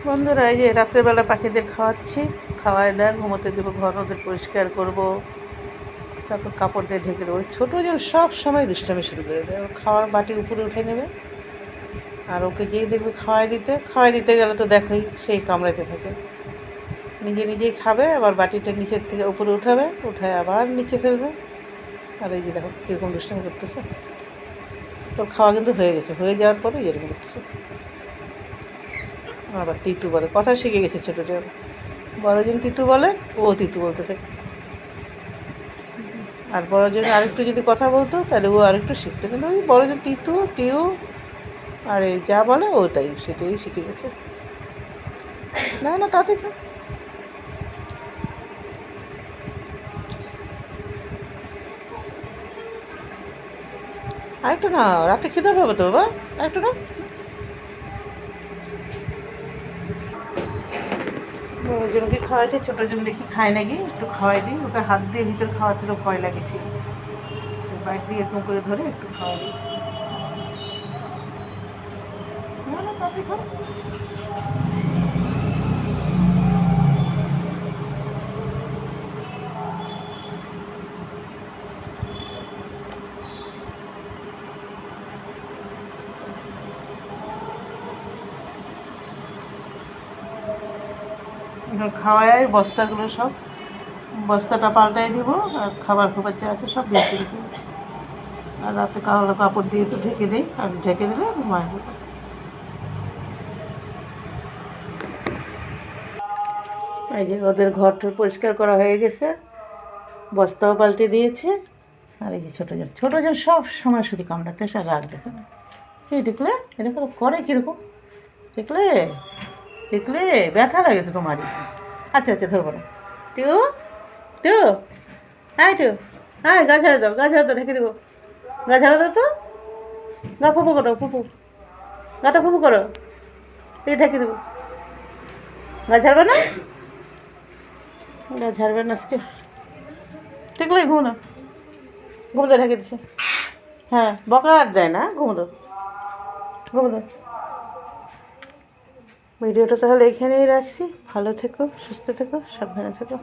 বন্ধুরা, এই যে রাত্রেবেলা পাখিদের খাওয়াচ্ছি, খাওয়াই দেয়, ঘুমোতে দেবো, ঘর ওদের পরিষ্কার করবো, তারপর কাপড় দিয়ে ঢেকে দেবো। ছোটো যেন সব সময় দুষ্টামি শুরু করে দেয়, ও খাওয়ার বাটি উপরে উঠে নেবে, আর ওকে যেই দেখবে খাওয়াই দিতে গেলে তো দেখোই সেই কামড়াতে থাকে, নিজেই খাবে, আবার বাটিটা নিচের থেকে উপরে উঠায় আবার নিচে ফেলবে। আর এই যে দেখো কীরকম দুষ্টামি করতেছে। তোর খাওয়া কিন্তু হয়ে গেছে, হয়ে যাওয়ার পরে এরকম করতেছে। আবার তিতু বলে, কথা শিখে গেছে ছোটোটা। বড়জন তিতু বলে, ও তিতু বলতে থাকে। আর বড়জন আরেকটু যদি কথা বলতো তাহলে ও আরেকটু শিখতো, কিন্তু ওই বড়জন তিতু টিউ আর এই যা বলে ও তাই সেটাই শিখে গেছে। না তাতে খা। আরেকটু না, রাতে খেতে পাবে তো বাবা, আরেকটু না। বড়জনকে খাওয়াইছে, ছোটোজন দেখি খায় নাকি, একটু খাওয়াই দিই। ওকে হাত দিয়ে ভিতরে খাওয়াতে ভয় লাগে, সে বাইক দিয়ে এরকম করে ধরে একটু খাওয়াই দিই। না তাতে খা। এখন খাওয়াই বস্তাগুলো সব, বস্তাটা পাল্টাই দিব, আর খাবার যা আছে সব দিয়ে দিব। আর রাতে কাপড় দিয়ে তো ঢেকে দিই, আর ঢেকে দিলে ঘুমায়। এই যে ওদের ঘরটা পরিষ্কার করা হয়ে গেছে, বস্তাও পাল্টে দিয়েছে। আর এই যে ছোটোজন সব সময় শুধু কামড়াতে আসে, আর রাগ দেখে না। কি দেখলে এরকম করে কীরকম, দেখলে দেখলে ব্যথা লাগে তো তোমারই। আচ্ছা ধরবো না। টিউ টিউ হ্যাঁ টিউ হ্যাঁ, গা ঝাড়া দাও, ঢেকে দেবো। গা ঝাড়া দাও তো, গা ফুপু করো, গাটা ফুপু করো, এই ঢেকে দেবো। গা ঝাড়বে না, ঝাড়বে না আজকে। ঠিকলে ঘুমো ঢেকে দিচ্ছে। হ্যাঁ, বকা আর দেয় না, ঘুমো দাও। ভিডিওটা তাহলে এখানেই রাখছি। ভালো থেকো, সুস্থ থেকো, সাবধানে থেকো।